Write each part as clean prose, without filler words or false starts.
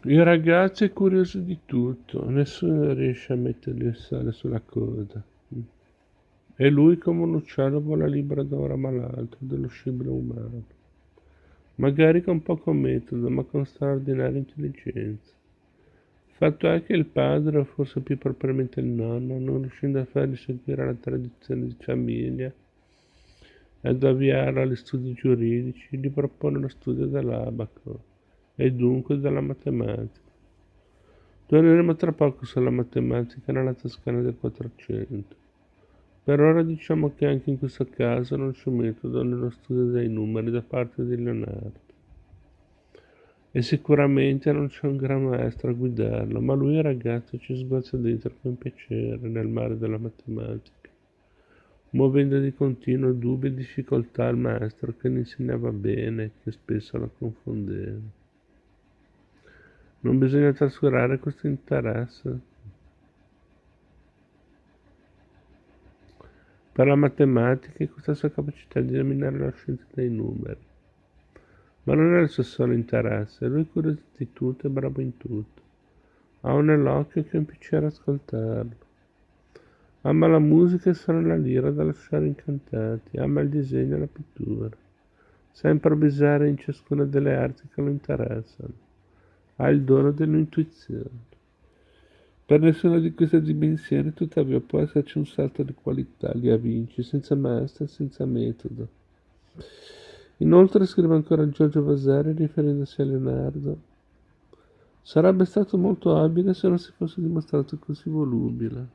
Il ragazzo è curioso di tutto, nessuno riesce a mettergli il sale sulla coda. E lui come un uccello vola libero da un ramo all'altro dello scibile umano, magari con poco metodo, ma con straordinaria intelligenza. Il fatto è che il padre, o forse più propriamente il nonno, non riuscendo a fargli seguire la tradizione di famiglia e ad avviarlo agli studi giuridici, gli propone lo studio dell'abaco e dunque della matematica. Torneremo tra poco sulla matematica nella Toscana del Quattrocento. Per ora diciamo che anche in questo caso non c'è metodo nello studio dei numeri da parte di Leonardo. E sicuramente non c'è un gran maestro a guidarlo, ma lui ragazzo ci sguazza dentro con piacere nel mare della matematica, muovendo di continuo dubbi e difficoltà al maestro che ne insegnava bene e che spesso lo confondeva. Non bisogna trascurare questo interesse per la matematica e questa sua capacità di dominare la scienza dei numeri. Ma non è il suo solo interesse, lui è curioso di tutto e bravo in tutto. Ha un nell'occhio che è un piacere ascoltarlo. Ama la musica e suona la lira da lasciare incantati, ama il disegno e la pittura. Sa improvvisare in ciascuna delle arti che lo interessano. Ha il dono dell'intuizione. Per nessuna di queste dimensioni, tuttavia, può esserci un salto di qualità, li ha vinci, senza maestro e senza metodo. Inoltre scrive ancora Giorgio Vasari riferendosi a Leonardo. Sarebbe stato molto abile se non si fosse dimostrato così volubile,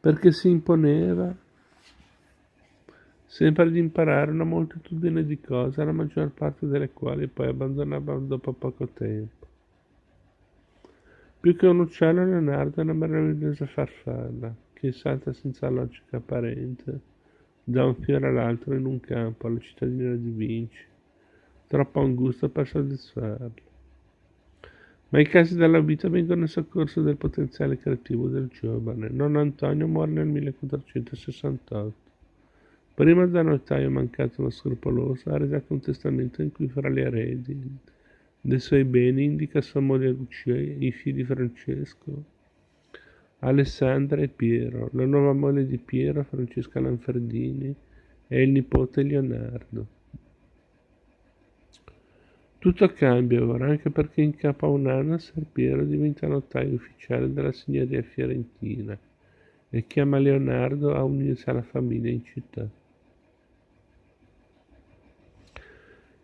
perché si imponeva sempre di imparare una moltitudine di cose, la maggior parte delle quali poi abbandonava dopo poco tempo. Più che un uccello, Leonardo è una meravigliosa farfalla, che salta senza logica apparente da un fiore all'altro in un campo, alla cittadina di Vinci, troppo angusto per soddisfarlo. Ma i casi della vita vengono in soccorso del potenziale creativo del giovane. Nonno Antonio muore nel 1468. Prima da notaio mancato ma scrupoloso, ha redatto un testamento in cui fra gli eredi dei suoi beni indica sua moglie Lucia, i figli Francesco, Alessandra e Piero, la nuova moglie di Piero, Francesca Lanfredini, e il nipote Leonardo. Tutto cambia ora, anche perché in capo a un anno Ser Piero diventa notaio ufficiale della signoria fiorentina e chiama Leonardo a unirsi alla famiglia in città.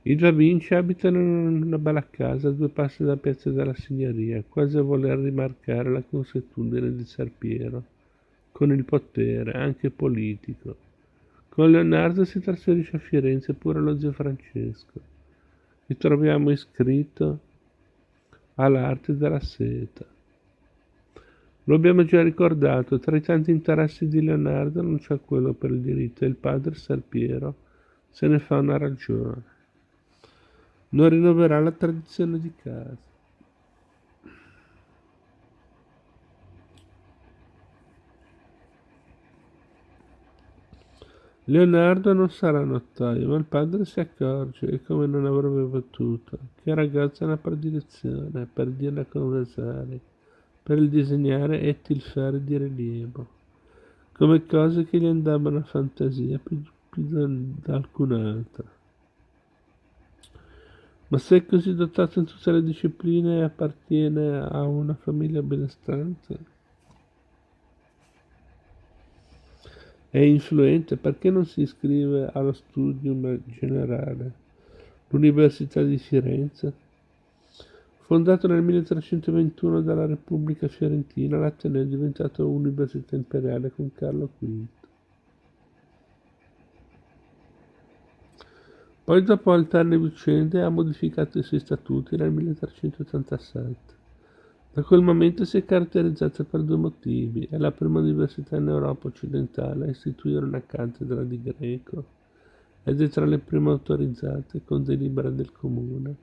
I Da Vinci abitano in una bella casa a 2 passi da Piazza della Signoria, quasi a voler rimarcare la consuetudine di Ser Piero con il potere, anche politico. Con Leonardo si trasferisce a Firenze pure lo zio Francesco. Vi troviamo iscritto all'arte della seta. Lo abbiamo già ricordato, tra i tanti interessi di Leonardo non c'è quello per il diritto e il padre Ser Piero se ne fa una ragione. Non rinnoverà la tradizione di casa. Leonardo non sarà notaio, ma il padre si accorge, e come non avrebbe potuto, che il ragazzo ha una predilezione per dirla con Vasari, per il disegnare e tilfare di rilievo, come cose che gli andavano a fantasia più da alcun'altra. Ma se è così dotato in tutte le discipline e appartiene a una famiglia benestante, è influente, perché non si iscrive allo Studium Generale, l'Università di Firenze? Fondato nel 1321 dalla Repubblica Fiorentina, l'Ateneo è diventato Università Imperiale con Carlo V. Poi, dopo alterne vicende, ha modificato i suoi statuti nel 1387. Da quel momento si è caratterizzata per 2 motivi: è la prima università in Europa occidentale a istituire una cattedra di greco ed è tra le prime autorizzate, con delibera del comune,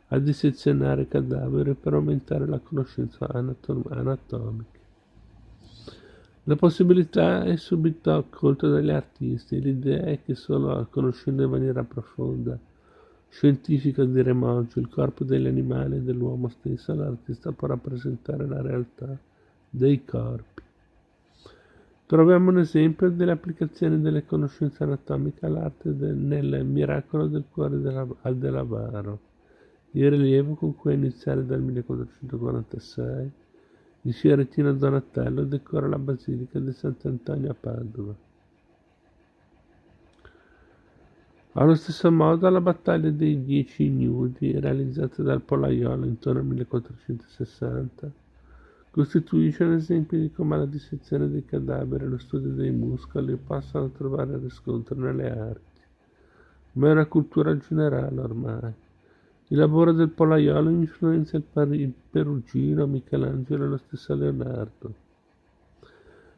a dissezionare cadaveri per aumentare la conoscenza anatomica. La possibilità è subito accolta dagli artisti, l'idea è che solo conoscendo in maniera profonda scientifica di Remoggio, il corpo degli animali e dell'uomo stesso, l'artista può rappresentare la realtà dei corpi. Troviamo un esempio delle applicazioni delle conoscenze anatomiche all'arte nel miracolo del cuore dell'Avaro, il rilievo con cui a iniziare dal 1446 il fiorentino Donatello decora la basilica di Sant'Antonio a Padova. Allo stesso modo la battaglia dei 10 ignudi, realizzata dal Polaiolo intorno al 1460, costituisce un esempio di come la dissezione dei cadaveri e lo studio dei muscoli possano trovare riscontro nelle arti, ma è una cultura generale ormai. Il lavoro del Polaiolo influenza il Perugino, Michelangelo e lo stesso Leonardo.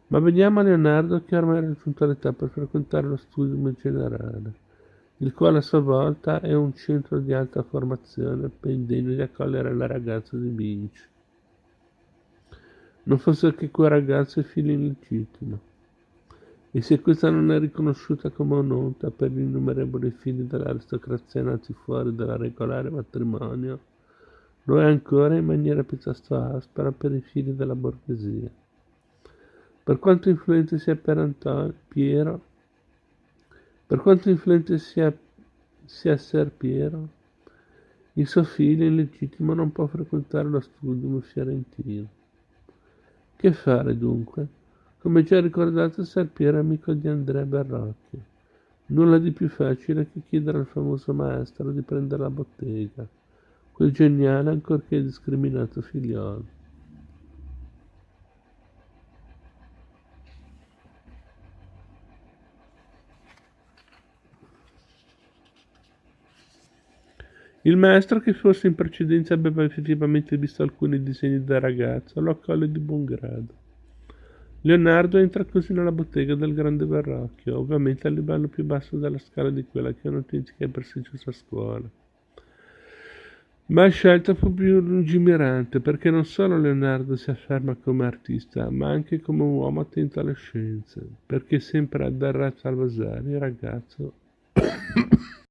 Ma veniamo a Leonardo che ormai ha raggiunto l'età per frequentare lo studio generale, il quale a sua volta è un centro di alta formazione ben degno di accogliere la ragazza di Vinci. Non fosse che quel ragazzo è figlio illegittimo, e se questa non è riconosciuta come un'onta per gli innumerevoli figli dell'aristocrazia nati fuori dal regolare matrimonio, lo è ancora in maniera piuttosto aspra per i figli della borghesia. Per quanto influente sia Ser Piero, il suo figlio illegittimo non può frequentare lo studium fiorentino. Che fare dunque? Come già ricordato, Ser Piero è amico di Andrea Berrocchio. Nulla di più facile che chiedere al famoso maestro di prendere la bottega, quel geniale ancorché discriminato figliolo. Il maestro, che forse in precedenza aveva effettivamente visto alcuni disegni del ragazzo, lo accoglie di buon grado. Leonardo entra così nella bottega del grande Verrocchio, ovviamente a livello più basso della scala di quella che è un'autentica e prestigiosa scuola. Ma la scelta fu più lungimirante, perché non solo Leonardo si afferma come artista, ma anche come un uomo attento alle scienze, perché sempre ad Arras al Vasari, il ragazzo